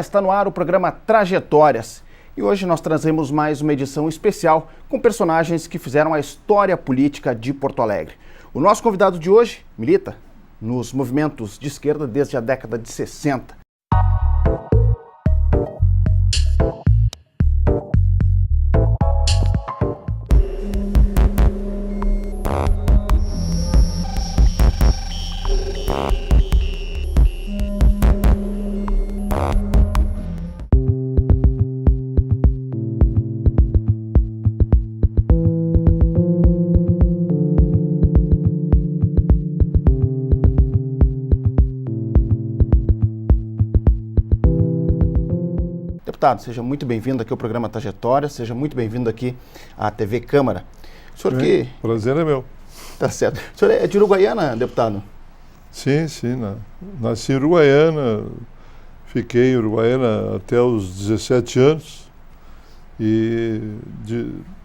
está no ar o programa Trajetórias. E hoje nós trazemos mais uma edição especial com personagens que fizeram a história política de Porto Alegre. O nosso convidado de hoje milita nos movimentos de esquerda desde a década de 60. Deputado, seja muito bem-vindo aqui ao programa Trajetória, seja muito bem-vindo aqui à TV Câmara. O senhor que... Prazer é meu. Tá certo. O senhor é de Uruguaiana, deputado? Sim. Nasci em Uruguaiana, fiquei em Uruguaiana até os 17 anos e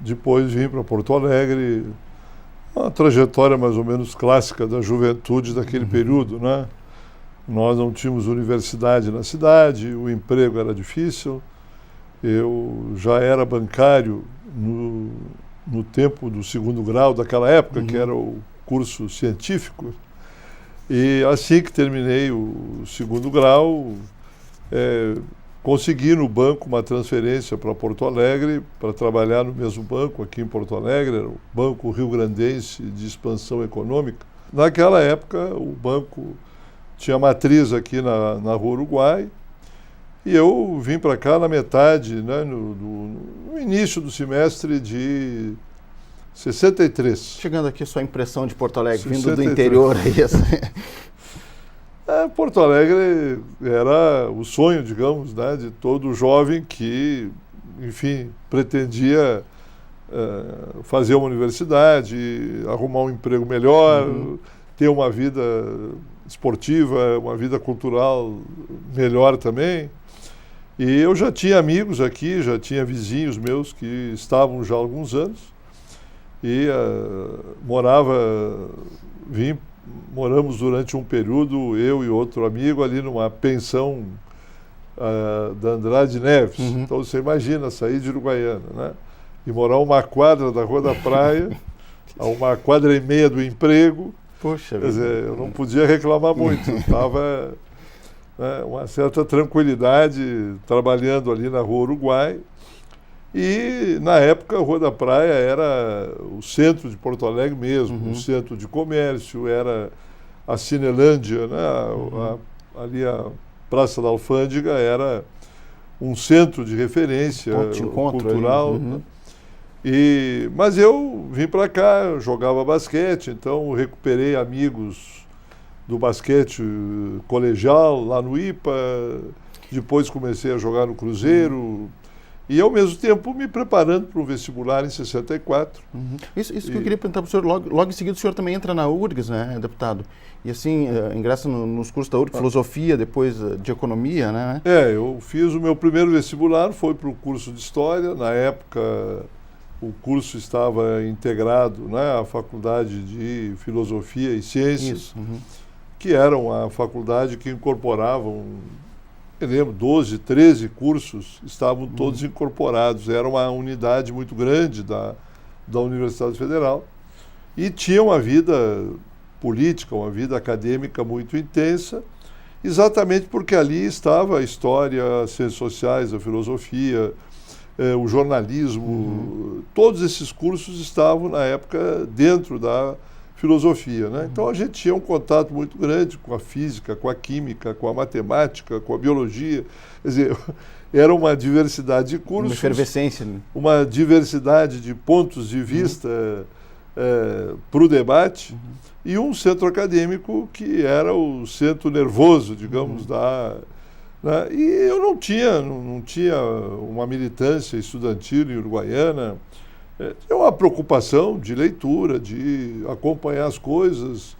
depois vim para Porto Alegre, uma trajetória mais ou menos clássica da juventude daquele período, né? Nós não tínhamos universidade na cidade, o emprego era difícil. Eu já era bancário no tempo do segundo grau daquela época, que era o curso científico. E assim que terminei o segundo grau, consegui no banco uma transferência para Porto Alegre, para trabalhar no mesmo banco aqui em Porto Alegre, era o Banco Rio-Grandense de Expansão Econômica. Naquela época, o banco tinha matriz aqui na Rua Uruguai, e eu vim para cá na metade, né, no início do semestre de 63. Chegando aqui, sua impressão de Porto Alegre, 63. Vindo do interior aí. Porto Alegre era o sonho, digamos, né, de todo jovem que, enfim, pretendia fazer uma universidade, arrumar um emprego melhor, ter uma vida esportiva, uma vida cultural melhor também. E eu já tinha amigos aqui, já tinha vizinhos meus que estavam já há alguns anos. E moramos durante um período, eu e outro amigo, ali numa pensão da Andrade Neves. Então você imagina sair de Uruguaiana, né? E morar uma quadra da Rua da Praia, a uma quadra e meia do emprego. Poxa, quer dizer, eu não podia reclamar muito, estava uma certa tranquilidade trabalhando ali na Rua Uruguai. E, na época, a Rua da Praia era o centro de Porto Alegre mesmo, o centro de comércio, era a Cinelândia, né? Ali a Praça da Alfândega era um centro de referência cultural. Né? Mas eu vim para cá, eu jogava basquete, então recuperei amigos do basquete colegial lá no IPA, depois comecei a jogar no Cruzeiro, e ao mesmo tempo me preparando para o vestibular em 64. Isso que eu queria perguntar para o senhor, logo em seguida o senhor também entra na URGS, né, deputado? E assim, ingressa nos cursos da URGS, filosofia, depois de economia, né? Eu fiz o meu primeiro vestibular, foi para o curso de História, na época o curso estava integrado, né, à Faculdade de Filosofia e Ciências, que era uma faculdade que incorporava, eu lembro, 12, 13 cursos, estavam todos incorporados. Era uma unidade muito grande da Universidade Federal e tinha uma vida política, uma vida acadêmica muito intensa, exatamente porque ali estava a história, as ciências sociais, a filosofia, o jornalismo, todos esses cursos estavam, na época, dentro da filosofia, né? Então a gente tinha um contato muito grande com a física, com a química, com a matemática, com a biologia. Quer dizer, era uma diversidade de cursos. Uma efervescência. Né? Uma diversidade de pontos de vista para o debate. E um centro acadêmico que era o centro nervoso, digamos, né? E eu não tinha uma militância estudantil em Uruguaiana. É uma preocupação de leitura, de acompanhar as coisas.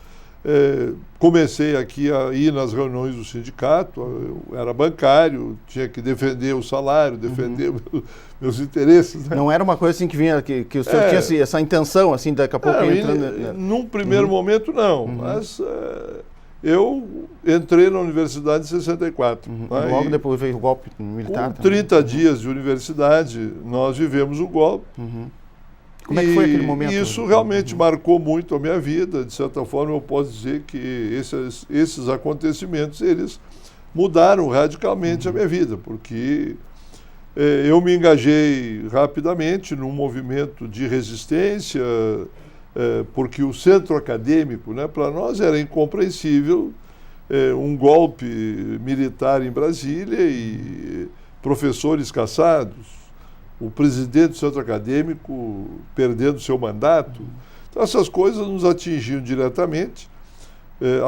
Comecei aqui a ir nas reuniões do sindicato, eu era bancário, tinha que defender o salário, defender meus interesses. Né? Não era uma coisa assim que vinha, que o senhor tinha essa intenção, assim, daqui a pouco entrando... Num primeiro momento, não, mas eu entrei na universidade em 64. Uhum. Né? Logo depois veio o golpe militar. Com 30 dias de universidade, nós vivemos o golpe. Uhum. Como é que foi aquele momento? Isso realmente marcou muito a minha vida. De certa forma, eu posso dizer que esses acontecimentos, eles mudaram radicalmente a minha vida, porque eu me engajei rapidamente num movimento de resistência, porque o centro acadêmico, né, para nós era incompreensível um golpe militar em Brasília e professores caçados, o presidente do centro acadêmico perdendo seu mandato. Então, essas coisas nos atingiam diretamente,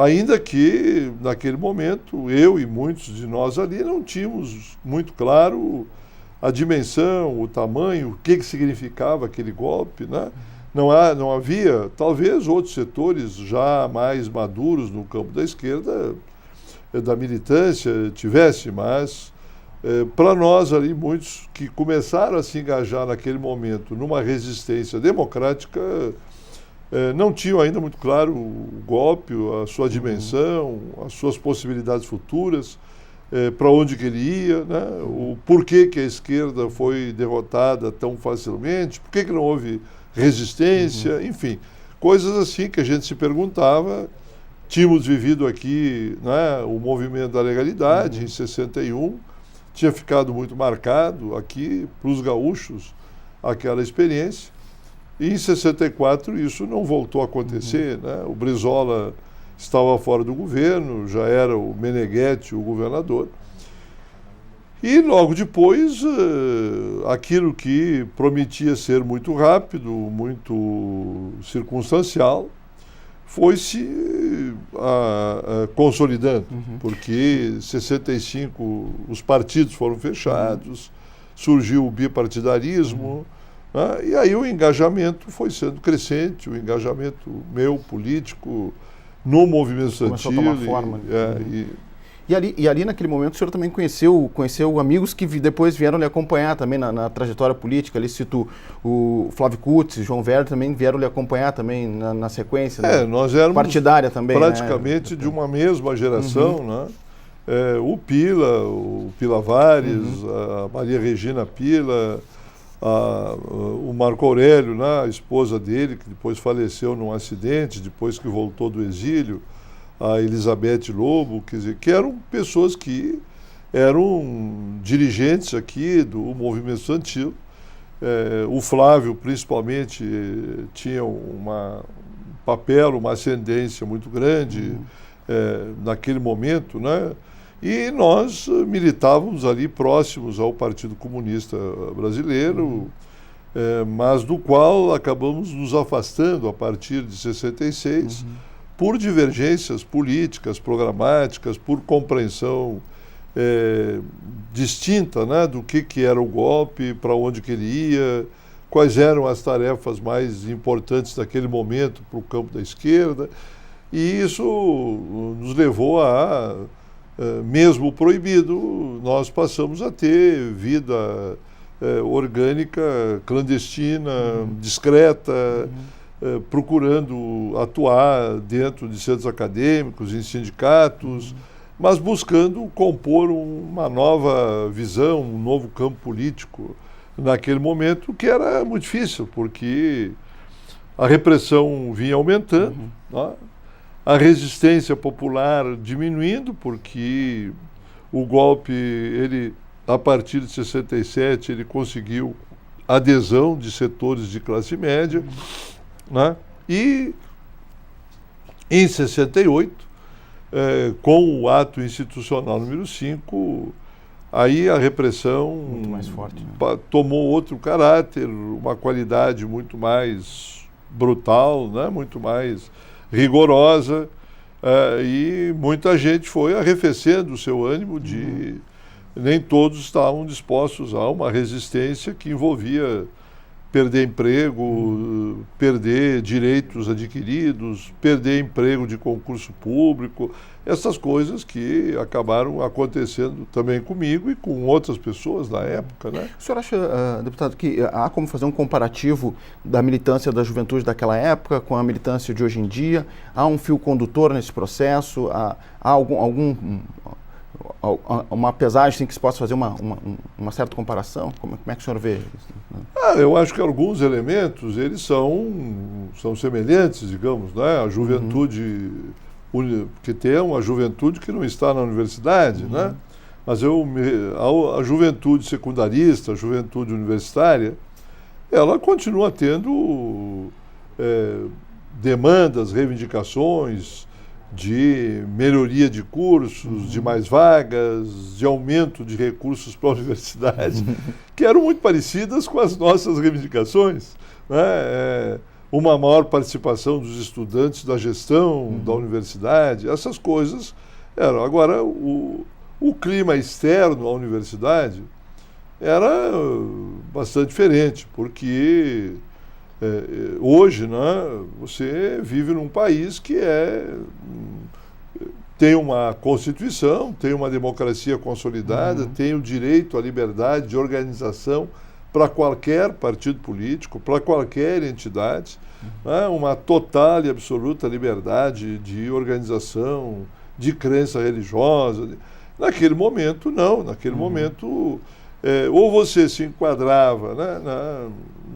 ainda que, naquele momento, eu e muitos de nós ali não tínhamos muito claro a dimensão, o tamanho, o que significava aquele golpe, né? Não havia, talvez, outros setores já mais maduros no campo da esquerda, da militância, tivesse, mas para nós ali, muitos que começaram a se engajar naquele momento numa resistência democrática, não tinham ainda muito claro o golpe, a sua dimensão, as suas possibilidades futuras, para onde que ele ia, né? O porquê que a esquerda foi derrotada tão facilmente, por que não houve resistência, enfim, coisas assim que a gente se perguntava. Tínhamos vivido aqui, né, o movimento da legalidade em 61, tinha ficado muito marcado aqui para os gaúchos aquela experiência. E em 64 isso não voltou a acontecer, né? O Brizola estava fora do governo, já era o Meneghetti o governador. E logo depois, aquilo que prometia ser muito rápido, muito circunstancial, foi se consolidando, porque em 65 os partidos foram fechados, surgiu o bipartidarismo, né? E aí o engajamento foi sendo crescente, o engajamento meu, político, no movimento estudantil. Começou a tomar forma. E ali naquele momento o senhor também conheceu amigos que depois vieram lhe acompanhar também na trajetória política. Ali cito o Flávio Kutz, João Weber também vieram lhe acompanhar também na sequência nós éramos partidária também. Praticamente, né, de uma mesma geração, né? O Pila Vares, a Maria Regina Pila, o Marco Aurélio, né, a esposa dele, que depois faleceu num acidente, depois que voltou do exílio, a Elizabeth Lobo, quer dizer, que eram pessoas que eram dirigentes aqui do movimento estudantil. O Flávio, principalmente, tinha um papel, uma ascendência muito grande naquele momento, né? E nós militávamos ali próximos ao Partido Comunista Brasileiro, mas do qual acabamos nos afastando a partir de 66, por divergências políticas, programáticas, por compreensão distinta, né, do que era o golpe, para onde que ele ia, quais eram as tarefas mais importantes naquele momento para o campo da esquerda. E isso nos levou a, mesmo proibido, nós passamos a ter vida orgânica, clandestina, discreta, procurando atuar dentro de centros acadêmicos, em sindicatos, mas buscando compor uma nova visão, um novo campo político naquele momento, que era muito difícil, porque a repressão vinha aumentando, né? A resistência popular diminuindo, porque o golpe, ele, a partir de 67, ele conseguiu adesão de setores de classe média, né? E em 68, com o ato institucional número 5, aí a repressão muito mais forte, né? Tomou outro caráter, uma qualidade muito mais brutal, né? Muito mais rigorosa, e muita gente foi arrefecendo o seu ânimo de... Nem todos estavam dispostos a uma resistência que envolvia perder emprego, perder direitos adquiridos, perder emprego de concurso público, essas coisas que acabaram acontecendo também comigo e com outras pessoas na época, né? O senhor acha, deputado, que há como fazer um comparativo da militância da juventude daquela época com a militância de hoje em dia? Há um fio condutor nesse processo? Há uma pesagem assim, que se possa fazer uma certa comparação? Como é que o senhor vê isso? Eu acho que alguns elementos, eles são semelhantes, digamos, né? A juventude, porque tem uma juventude que não está na universidade, né? Mas a juventude secundarista, a juventude universitária, ela continua tendo demandas, reivindicações de melhoria de cursos, de mais vagas, de aumento de recursos para a universidade, que eram muito parecidas com as nossas reivindicações, né? Uma maior participação dos estudantes da gestão da universidade, essas coisas eram. Agora, o clima externo à universidade era bastante diferente, porque hoje, né, você vive num país que tem uma Constituição, tem uma democracia consolidada, tem o direito à liberdade de organização para qualquer partido político, para qualquer entidade, né, uma total e absoluta liberdade de organização, de crença religiosa. Naquele momento, não. Naquele momento, ou você se enquadrava, né,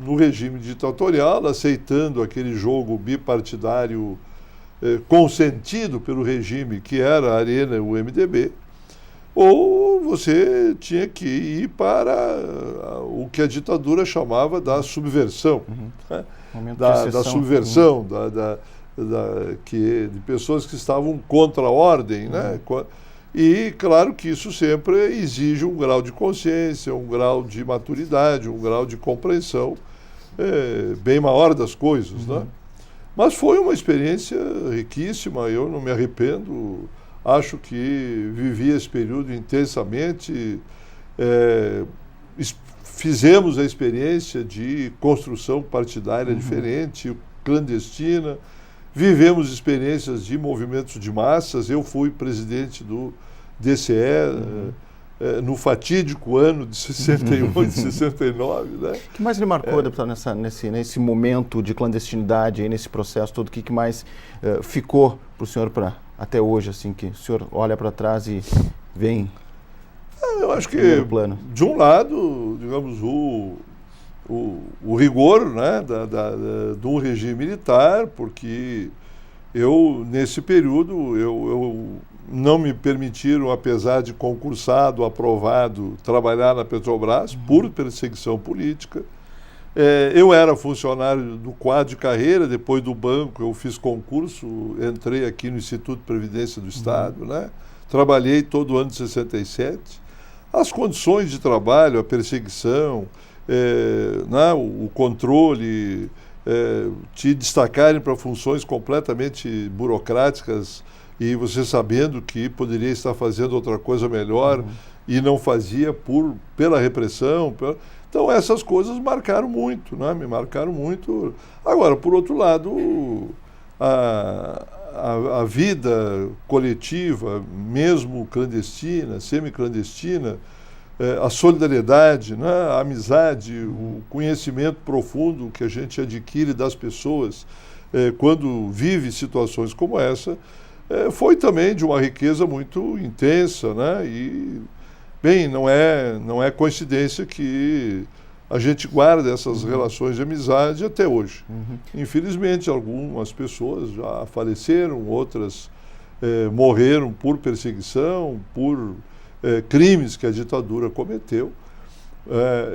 no regime ditatorial, aceitando aquele jogo bipartidário consentido pelo regime que era a Arena e o MDB, ou você tinha que ir para o que a ditadura chamava da subversão, né? da subversão, de pessoas que estavam contra a ordem, né? E claro que isso sempre exige um grau de consciência, um grau de maturidade, um grau de compreensão bem maior das coisas, né? Mas foi uma experiência riquíssima, eu não me arrependo, acho que vivi esse período intensamente, fizemos a experiência de construção partidária diferente, clandestina, vivemos experiências de movimentos de massas, eu fui presidente do DCE, no fatídico ano de 68, 69, né? O que mais lhe marcou, deputado, nesse momento de clandestinidade, aí, nesse processo todo, o que mais ficou para o senhor até hoje, assim, que o senhor olha para trás e vem? Eu acho que, de um lado, digamos, o rigor, né, de um regime militar, porque nesse período, eu não me permitiram, apesar de concursado, aprovado, trabalhar na Petrobras por perseguição política. Eu era funcionário do quadro de carreira, depois do banco eu fiz concurso, entrei aqui no Instituto de Previdência do Estado, né? Trabalhei todo o ano de 67. As condições de trabalho, a perseguição, né, o controle, te destacarem para funções completamente burocráticas e você sabendo que poderia estar fazendo outra coisa melhor e não fazia pela repressão. Então essas coisas marcaram muito, né? Me marcaram muito. Agora, por outro lado, a vida coletiva, mesmo clandestina, semiclandestina, a solidariedade, né? A amizade, o conhecimento profundo que a gente adquire das pessoas quando vive situações como essa, foi também de uma riqueza muito intensa, né? E, bem, não é coincidência que a gente guarda essas relações de amizade até hoje. Infelizmente, algumas pessoas já faleceram, outras morreram por perseguição, por crimes que a ditadura cometeu.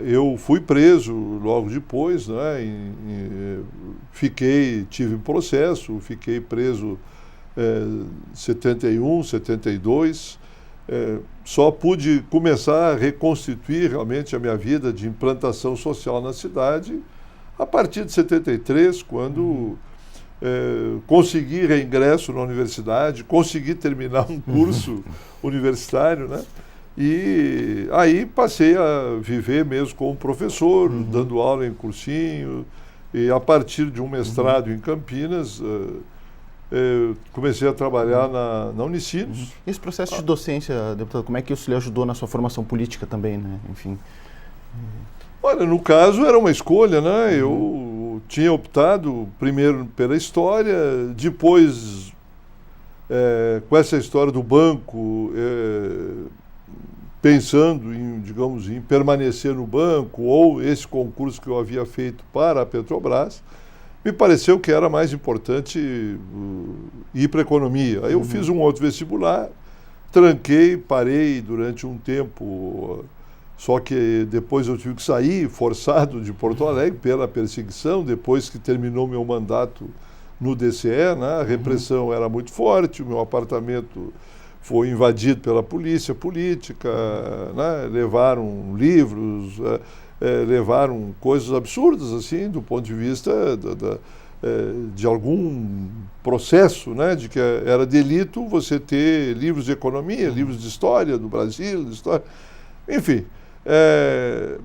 Eu fui preso logo depois, né? Tive processo, fiquei preso 71, 72, só pude começar a reconstituir realmente a minha vida de implantação social na cidade a partir de 73, quando consegui reingresso na universidade, consegui terminar um curso universitário, né? E aí passei a viver mesmo como professor, dando aula em cursinho, E a partir de um mestrado em Campinas, comecei a trabalhar na Unicinos. Esse processo de docência, deputado, como é que isso lhe ajudou na sua formação política também, né? Enfim. Olha, no caso era uma escolha, né? Eu tinha optado primeiro pela história, depois com essa história do banco, pensando em, digamos, em permanecer no banco, ou esse concurso que eu havia feito para a Petrobras, me pareceu que era mais importante ir para a economia. Aí eu fiz um outro vestibular, tranquei, parei durante um tempo, só que depois eu tive que sair forçado de Porto Alegre pela perseguição, depois que terminou meu mandato no DCE, né? A repressão era muito forte, o meu apartamento foi invadido pela polícia política, né? Levaram livros, levaram coisas absurdas, assim, do ponto de vista de algum processo, né? De que era delito você ter livros de economia, livros de história do Brasil, de história, enfim.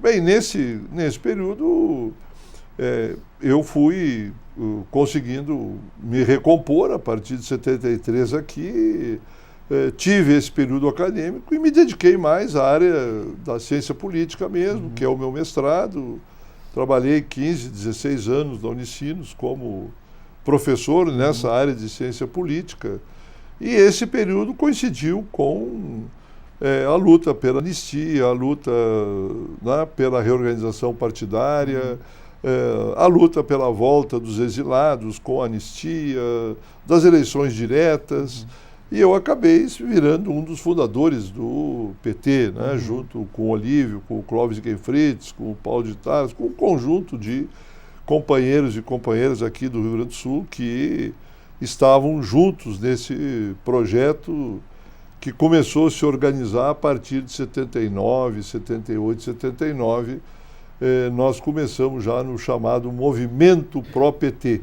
Bem, nesse período eu fui conseguindo me recompor a partir de 73 aqui, tive esse período acadêmico e me dediquei mais à área da ciência política mesmo, que é o meu mestrado. Trabalhei 15, 16 anos na Unicinos como professor nessa área de ciência política e esse período coincidiu com a luta pela anistia, a luta, né, pela reorganização partidária, a luta pela volta dos exilados com a anistia, das eleições diretas, e eu acabei virando um dos fundadores do PT, né, junto com o Olívio, com o Clóvis Guenfrites, com o Paulo de Tarso, com um conjunto de companheiros e companheiras aqui do Rio Grande do Sul que estavam juntos nesse projeto que começou a se organizar a partir de 79, 78, 79. Nós começamos já no chamado Movimento Pró-PT,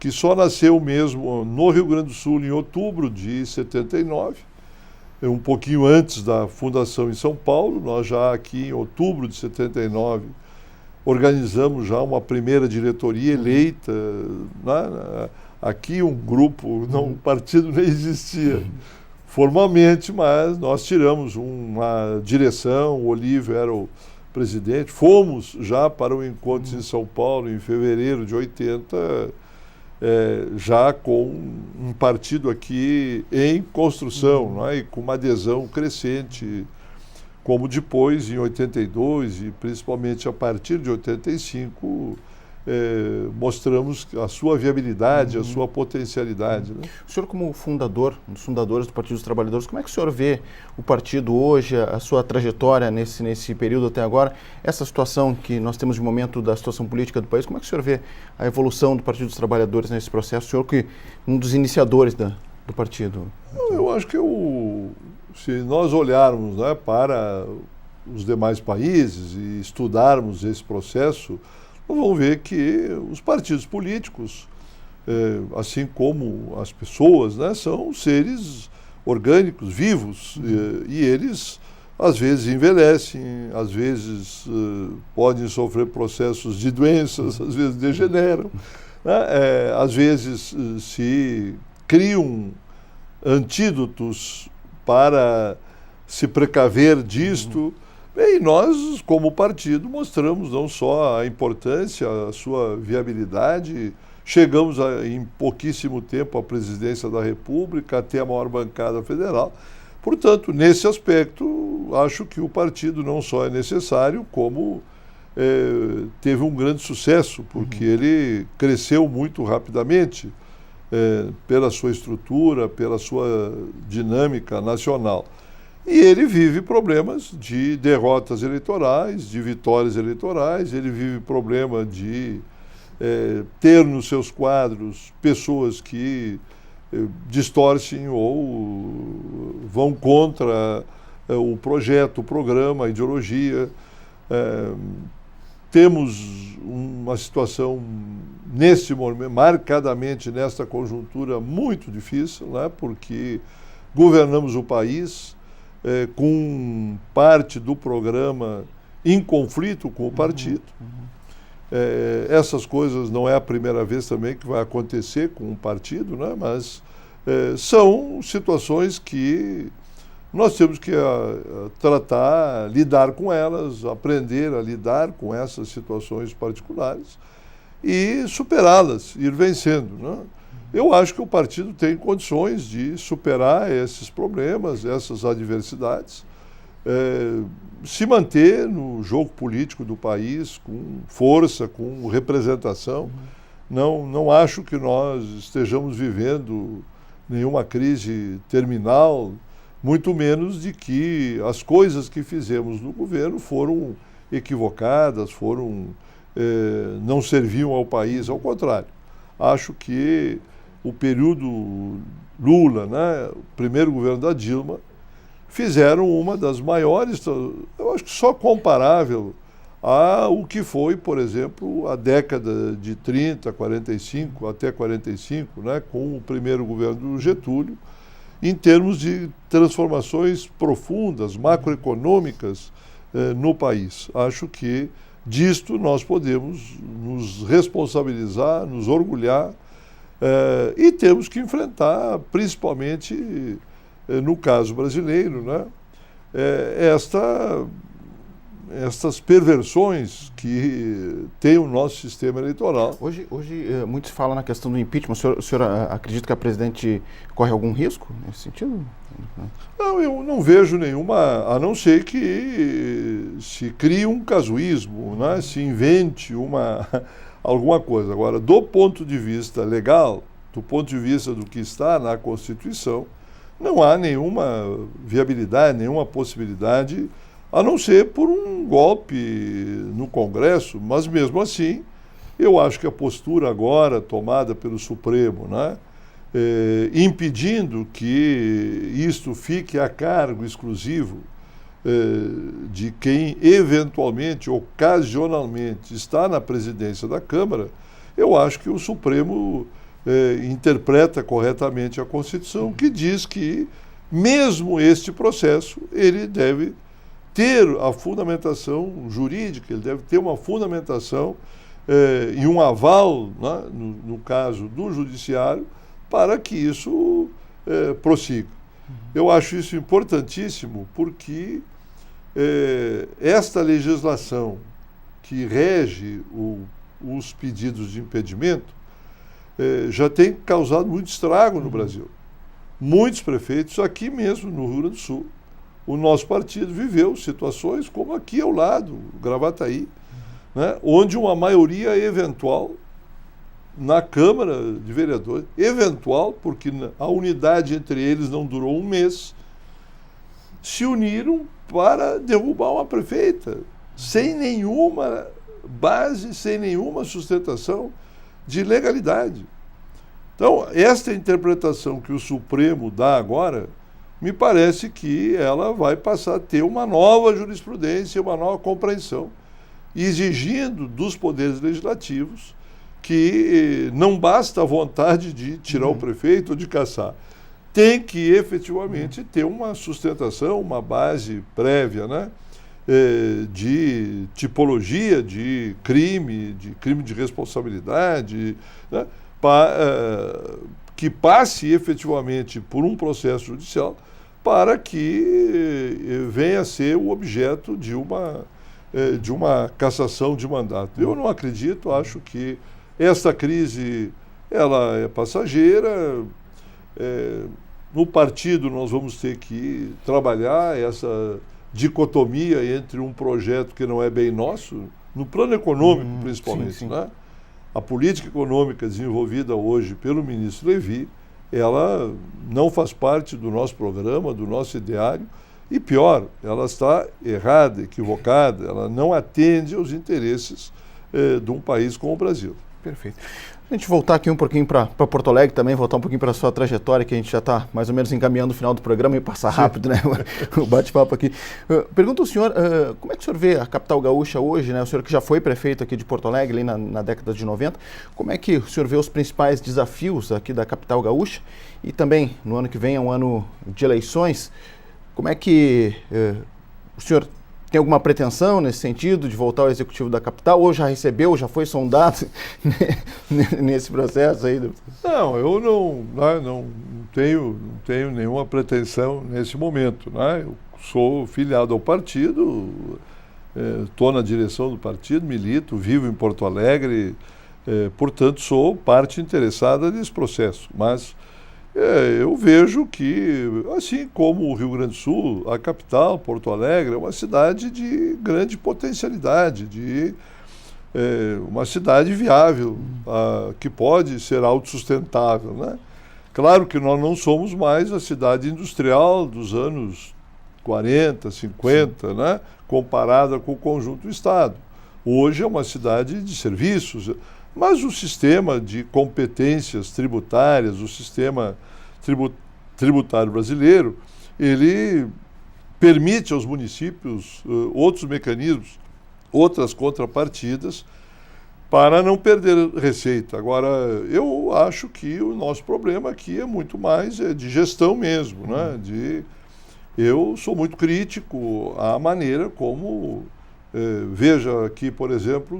que só nasceu mesmo no Rio Grande do Sul em outubro de 79, um pouquinho antes da fundação em São Paulo. Nós já aqui em outubro de 79 organizamos já uma primeira diretoria eleita, né? Aqui um grupo, não, um partido nem existia formalmente, mas nós tiramos uma direção, o Olívio era o presidente, fomos já para o encontro em São Paulo em fevereiro de 80, já com um partido aqui em construção, né, e com uma adesão crescente, como depois em 82 e principalmente a partir de 85, mostramos a sua viabilidade, a sua potencialidade. Né? O senhor, como fundador, um dos fundadores do Partido dos Trabalhadores, como é que o senhor vê o partido hoje, a sua trajetória nesse período até agora, essa situação que nós temos de momento da situação política do país, como é que o senhor vê a evolução do Partido dos Trabalhadores nesse processo? O senhor que um dos iniciadores do partido. Eu acho que se nós olharmos, né, para os demais países e estudarmos esse processo, nós vamos ver que os partidos políticos, assim como as pessoas, né, são seres orgânicos, vivos, e eles às vezes envelhecem, às vezes podem sofrer processos de doenças, às vezes degeneram, né, às vezes se criam antídotos para se precaver disto. Bem, nós, como partido, mostramos não só a importância, a sua viabilidade, chegamos em pouquíssimo tempo à presidência da República, até a maior bancada federal. Portanto, nesse aspecto, acho que o partido não só é necessário, como teve um grande sucesso, porque ele cresceu muito rapidamente pela sua estrutura, pela sua dinâmica nacional. E ele vive problemas de derrotas eleitorais, de vitórias eleitorais, ele vive problema de ter nos seus quadros pessoas que distorcem ou vão contra o projeto, o programa, a ideologia. Temos uma situação, neste momento, marcadamente nesta conjuntura, muito difícil, né, porque governamos o país com parte do programa em conflito com o partido. Essas coisas não é a primeira vez também que vai acontecer com um partido, né? Mas são situações que nós temos que tratar, lidar com elas, aprender a lidar com essas situações particulares e superá-las, ir vencendo, né? Eu acho que o partido tem condições de superar esses problemas, essas adversidades, se manter no jogo político do país com força, com representação. Não acho que nós estejamos vivendo nenhuma crise terminal, muito menos de que as coisas que fizemos no governo foram equivocadas, não serviam ao país, ao contrário. Acho que o período Lula, né, o primeiro governo da Dilma, fizeram uma das maiores, eu acho que só comparável ao que foi, por exemplo, a década de 30, 45, até 45, né, com o primeiro governo do Getúlio, em termos de transformações profundas, macroeconômicas no país. Acho que disto nós podemos nos responsabilizar, nos orgulhar, e temos que enfrentar, principalmente no caso brasileiro, né, estas perversões que tem o nosso sistema eleitoral. Hoje muito se fala na questão do impeachment. O senhor acredita que a presidente corre algum risco nesse sentido? Não, eu não vejo nenhuma, a não ser que se crie um casuísmo, né, se invente alguma coisa. Agora, do ponto de vista legal, do ponto de vista do que está na Constituição, não há nenhuma viabilidade, nenhuma possibilidade, a não ser por um golpe no Congresso, mas mesmo assim, eu acho que a postura agora tomada pelo Supremo, né, impedindo que isto fique a cargo exclusivo de quem eventualmente, ocasionalmente, está na presidência da Câmara, eu acho que o Supremo interpreta corretamente a Constituição, que diz que, mesmo este processo, ele deve ter a fundamentação jurídica, ele deve ter uma fundamentação e um aval, né, no caso do Judiciário, para que isso prossiga. Eu acho isso importantíssimo porque esta legislação que rege os pedidos de impedimento já tem causado muito estrago no Brasil. Muitos prefeitos, aqui mesmo no Rio Grande do Sul, o nosso partido viveu situações como aqui ao lado, Gravataí, né, onde uma maioria eventual na Câmara de Vereadores, eventual, porque a unidade entre eles não durou um mês, se uniram para derrubar uma prefeita, sem nenhuma base, sem nenhuma sustentação de legalidade. Então, esta interpretação que o Supremo dá agora, me parece que ela vai passar a ter uma nova jurisprudência, uma nova compreensão, exigindo dos poderes legislativos que não basta a vontade de tirar o prefeito ou de cassar. Tem que efetivamente ter uma sustentação, uma base prévia, né, de tipologia de crime de responsabilidade, né, que passe efetivamente por um processo judicial para que venha a ser o objeto de uma cassação de mandato. Eu não acredito, acho que esta crise ela é passageira. No partido nós vamos ter que trabalhar essa dicotomia entre um projeto que não é bem nosso, no plano econômico principalmente, sim. né? A política econômica desenvolvida hoje pelo ministro Levi, ela não faz parte do nosso programa, do nosso ideário, e pior, ela está errada, equivocada, ela não atende aos interesses de um país como o Brasil. Perfeito. A gente voltar aqui um pouquinho para Porto Alegre também, voltar um pouquinho para a sua trajetória, que a gente já está mais ou menos encaminhando o final do programa e passar rápido, né, o bate-papo aqui. Pergunto ao senhor, como é que o senhor vê a capital gaúcha hoje, né, o senhor que já foi prefeito aqui de Porto Alegre, ali na década de 90, como é que o senhor vê os principais desafios aqui da capital gaúcha? E também, no ano que vem é um ano de eleições, como é que o senhor tem alguma pretensão nesse sentido de voltar ao executivo da capital, ou já recebeu, já foi sondado nesse processo aí? Não, eu não tenho nenhuma pretensão nesse momento, né? Eu sou filiado ao partido, estou na direção do partido, milito, vivo em Porto Alegre, portanto sou parte interessada nesse processo, mas eu vejo que, assim como o Rio Grande do Sul, a capital, Porto Alegre, é uma cidade de grande potencialidade, uma cidade viável, que pode ser autossustentável, né? Claro que nós não somos mais a cidade industrial dos anos 40, 50, né? Comparada com o conjunto do Estado. Hoje é uma cidade de serviços, mas o sistema de competências tributárias, o sistema tributário brasileiro, ele permite aos municípios outros mecanismos, outras contrapartidas, para não perder receita. Agora, eu acho que o nosso problema aqui é muito mais de gestão mesmo, né? Eu sou muito crítico à maneira como, veja aqui, por exemplo,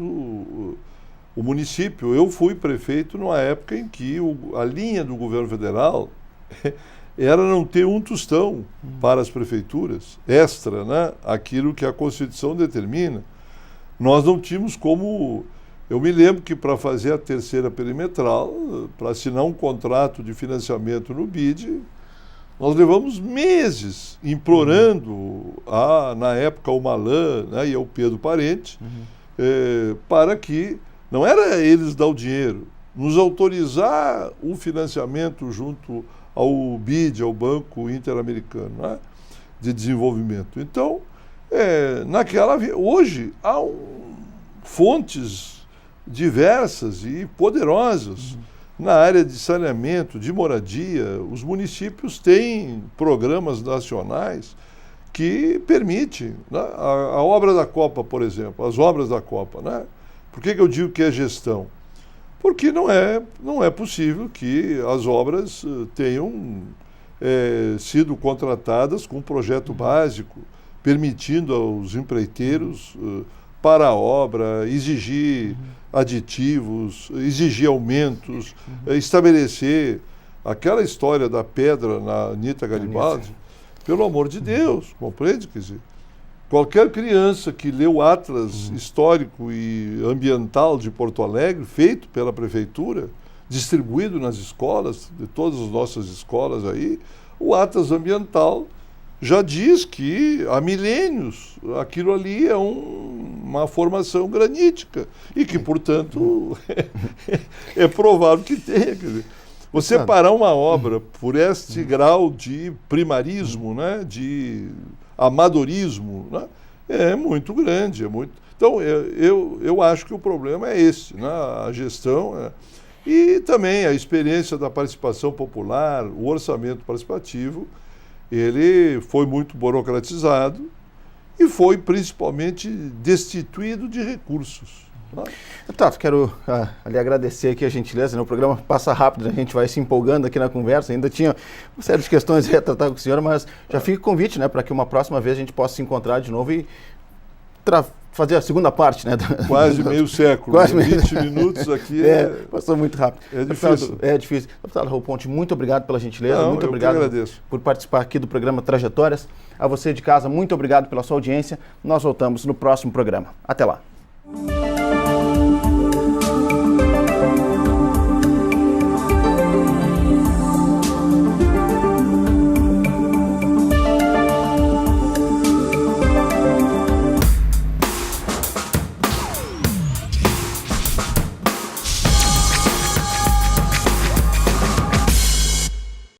o município. Eu fui prefeito numa época em que a linha do governo federal era não ter um tostão para as prefeituras, extra, né? Aquilo que a Constituição determina. Nós não tínhamos como... Eu me lembro que para fazer a terceira perimetral, para assinar um contrato de financiamento no BID, nós levamos meses implorando, na época, o Malan, né, e ao Pedro Parente, para que, não era eles dar o dinheiro, nos autorizar o financiamento junto ao BID, ao Banco Interamericano, né, de Desenvolvimento. Então, hoje há fontes diversas e poderosas na área de saneamento, de moradia. Os municípios têm programas nacionais que permitem, né? A obra da Copa, por exemplo, as obras da Copa, né? Por que eu digo que é gestão? Porque não é possível que as obras tenham sido contratadas com um projeto básico, permitindo aos empreiteiros para a obra exigir aditivos, exigir aumentos, estabelecer aquela história da pedra na Anita Garibaldi. Pelo amor de Deus, compreende? Quer dizer, qualquer criança que lê o Atlas Histórico e Ambiental de Porto Alegre, feito pela Prefeitura, distribuído nas escolas, de todas as nossas escolas aí, o Atlas Ambiental já diz que há milênios aquilo ali é uma formação granítica e que, portanto, é provável que tenha. Quer dizer, você parar uma obra por este grau de primarismo, né, de amadorismo, né, é muito grande. Então, eu acho que o problema é esse, né, a gestão. E também a experiência da participação popular, o orçamento participativo, ele foi muito burocratizado e foi principalmente destituído de recursos. Tato, quero ali agradecer aqui a gentileza, né? O programa passa rápido, a gente vai se empolgando aqui na conversa, ainda tinha uma série de questões a tratar com o senhor, mas já fica o convite, né, para que uma próxima vez a gente possa se encontrar de novo e fazer a segunda parte, né? Quase meio século, quase 20 minutos aqui. Passou muito rápido. É difícil. É difícil. Deputado Raul Ponte, muito obrigado pela gentileza, muito eu obrigado agradeço por participar aqui do programa Trajetórias. A você de casa, muito obrigado pela sua audiência. Nós voltamos no próximo programa. Até lá.